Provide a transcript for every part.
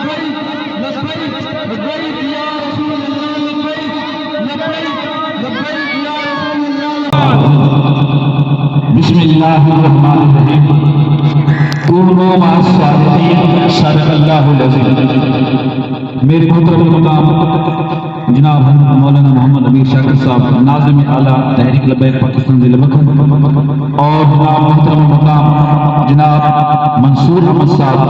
بسم اللہ الرحمن الرحیم کونوا مع الصادقین صدق اللہ العظیم۔ میرے محترم مقام جناب مولانا محمد امیر شاکر صاحب ناظم اعلیٰ تحریک لبیک پاکستان ضلع مکھن، اور جناب محترم مقام جناب منصور احمد صاحب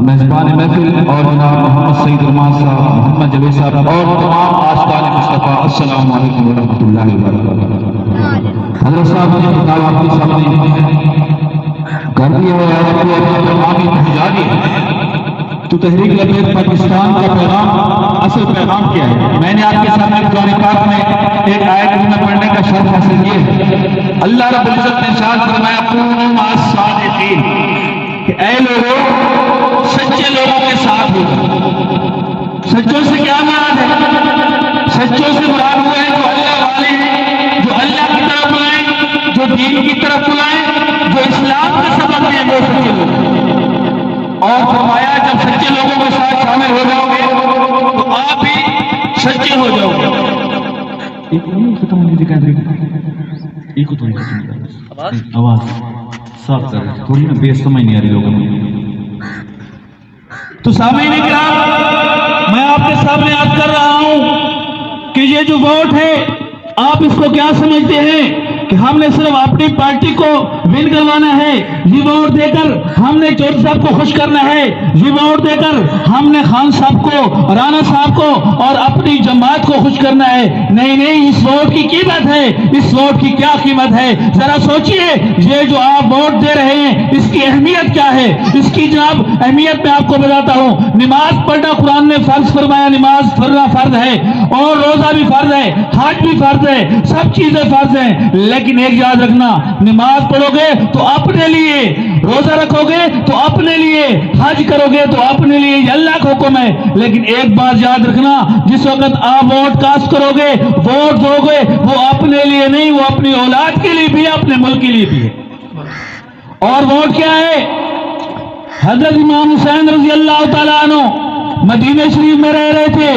میزبان محفل، اور جناب محمد سعید رحمان صاحب، محمد جاوید صاحب، اور تمام عاشقان مصطفیٰ، السلام علیکم ورحمۃ اللہ وبرکاتہ۔ حضرت صاحب نے کتاب آپ کے سامنے کر دی ہے اور آپ کو اپنے پیغام کی پہنچا دی ہے، تو تحریک لبیک پاکستان کا پیغام، اصل پیغام کیا ہے؟ میں نے آپ کے سامنے قرآن پاک میں ایک آیت میں پڑھنے کا شرف حاصل کیا ہے۔ اللہ رب العزت نے ارشاد فرمایا کونوا مع الصادقین، کہ اے لوگوں سچے لوگوں کے ساتھ ہو جاؤ۔ سچوں سے کیا مراد ہے؟ سچوں سے مراد ہوا ہے جو اللہ والے ہیں، جو اللہ کی طرف بلائیں، جو دین کی طرف بلائیں، جو اسلام کا سبق دیں، وہ سچے لوگ ہیں۔ اور فرمایا جب سچے لوگوں کے ساتھ شامل ہو جاؤ گے تو آپ بھی سچے ہو جاؤ گے۔ آواز صاف کر رہے، تھوڑی نا بے سمجھ نہیں آ رہی لوگوں میں۔ تو سامعین کرام، میں آپ کے سامنے عرض کر رہا ہوں کہ یہ جو ووٹ ہے آپ اس کو کیا سمجھتے ہیں کہ ہم نے صرف اپنی پارٹی کو ون کروانا ہے، یہ ووٹ دے کر ہم نے چودھری صاحب کو خوش کرنا ہے، یہ ووٹ دے کر ہم نے خان صاحب کو، رانا صاحب کو اور اپنی جماعت کو خوش کرنا ہے؟ نہیں نہیں، اس ووٹ کی قیمت ہے، اس ووٹ کی کیا قیمت ہے؟ ذرا سوچئے، یہ جو آپ ووٹ دے رہے ہیں اس کی اہمیت کیا ہے؟ اس کی جناب اہمیت میں آپ کو بتاتا ہوں۔ نماز پڑھنا قرآن نے فرض فرمایا، نماز پڑھنا فرض ہے، اور روزہ بھی فرض ہے، حج بھی فرض ہے، سب چیزیں فرض ہیں، لیکن ایک یاد رکھنا، نماز پڑھو گے تو اپنے لیے، روزہ رکھو گے تو اپنے لیے، حج کرو گے تو اپنے لیے، یہ اللہ کا حکم ہے۔ لیکن ایک بات یاد رکھنا، جس وقت آپ ووٹ کاسٹ کرو گے، ووٹ دو گے، وہ اپنے لیے نہیں، وہ اپنی اولاد کے لیے بھی ہے، اپنے ملک کے لیے بھی ہے۔ اور ووٹ کیا ہے؟ حضرت امام حسین رضی اللہ تعالیٰ عنہ مدینہ شریف میں رہ رہے تھے،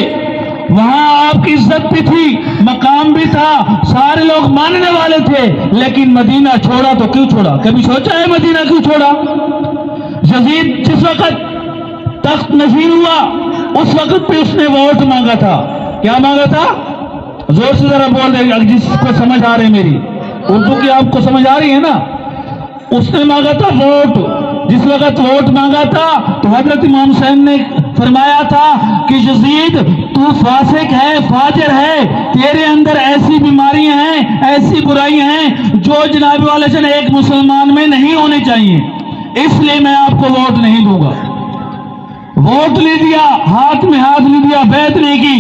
وہاں آپ کی عزت بھی تھی، مقام بھی تھا، سارے لوگ ماننے والے تھے، لیکن مدینہ چھوڑا تو کیوں چھوڑا؟ کبھی سوچا ہے مدینہ کیوں چھوڑا؟ یزید جس وقت تخت نشین ہوا اس وقت بھی اس نے ووٹ مانگا تھا۔ کیا مانگا تھا؟ زور سے ذرا بول دیں جس کو سمجھ آ رہی، میری اردو کی آپ کو سمجھ آ رہی ہے نا؟ اس نے مانگا تھا ووٹ۔ جس وقت ووٹ مانگا تھا تو حضرت امام حسین نے فرمایا تھا کہ یزید تو فاسق ہے، فاجر ہے، تیرے اندر ایسی بیماریاں ہیں، ایسی برائیاں ہیں جو جناب والے سے ایک مسلمان میں نہیں ہونی چاہیے، اس لیے میں آپ کو ووٹ نہیں دوں گا۔ ووٹ لے دیا، ہاتھ میں ہاتھ لے دیا، بیعت نہیں کی،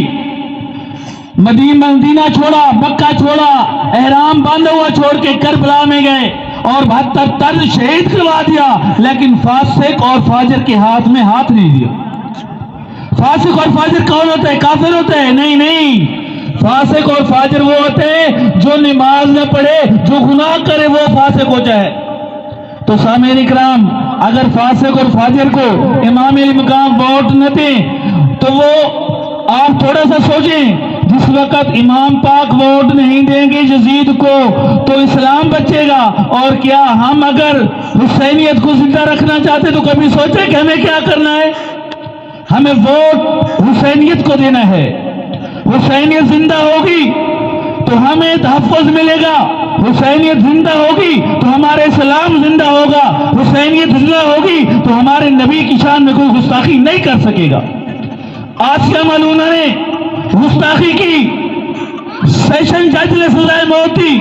مدینہ چھوڑا، مکہ چھوڑا، احرام باندھا ہوا چھوڑ کے کربلا میں گئے اور 72 طرز شہید کروا دیا، لیکن فاسق اور فاجر کے ہاتھ میں ہاتھ نہیں دیا۔ فاسق اور فاجر کون ہوتے ہیں؟ کافر ہوتے ہیں؟ نہیں نہیں، فاسق اور فاجر وہ ہوتے ہیں جو نماز نہ پڑھے، جو گناہ کرے، وہ فاسق ہو جائے۔ تو سامعین اکرام، اگر فاسق اور فاجر کو امام علی مقام ووٹ نہ دیں تو وہ آپ تھوڑا سا سوچیں، جس وقت امام پاک ووٹ نہیں دیں گے یزید کو تو اسلام بچے گا۔ اور کیا ہم اگر حسینیت کو زندہ رکھنا چاہتے تو کبھی سوچیں کہ ہمیں کیا کرنا ہے؟ ہمیں ووٹ حسینیت کو دینا ہے۔ حسینیت زندہ ہوگی تو ہمیں تحفظ ملے گا، حسینیت زندہ ہوگی تو ہمارے اسلام زندہ ہوگا، حسینیت زندہ ہوگی تو ہمارے نبی کی شان میں کوئی گستاخی نہیں کر سکے گا۔ آسیہ ملونہ نے گستاخی کی، سیشن جج نے سزائے موت دی،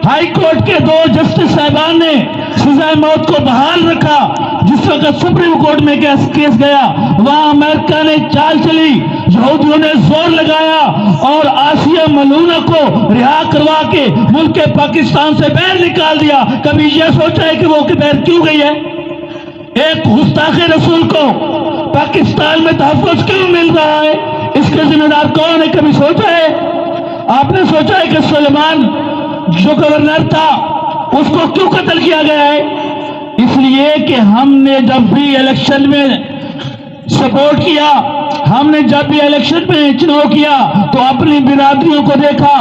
ہائی کورٹ کے 2 جسٹس صاحبان نے سزائے موت کو بحال رکھا۔ جس وقت سپریم کورٹ میں کیس گیا، وہاں امریکہ نے چال چلی، یہودیوں نے زور لگایا اور آسیہ ملونہ کو رہا کروا کے ملک پاکستان سے باہر نکال دیا۔ کبھی یہ سوچا ہے کہ وہ باہر کیوں گئی ہے؟ ایک گستاخ رسول کو پاکستان میں تحفظ کیوں مل رہا ہے؟ اس کا ذمہ دار کون ہے؟ کبھی سوچا ہے؟ آپ نے سوچا ہے کہ سلیمان جو گورنر تھا اس کو کیوں قتل کیا گیا ہے؟ اس لیے کہ ہم نے جب بھی الیکشن میں سپورٹ کیا. ہم نے جب بھی الیکشن میں چناؤ کیا تو اپنی برادریوں کو دیکھا,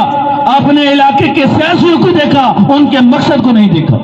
اپنے علاقے کے سیاسیوں کو دیکھا, ان کے مقصد کو نہیں دیکھا.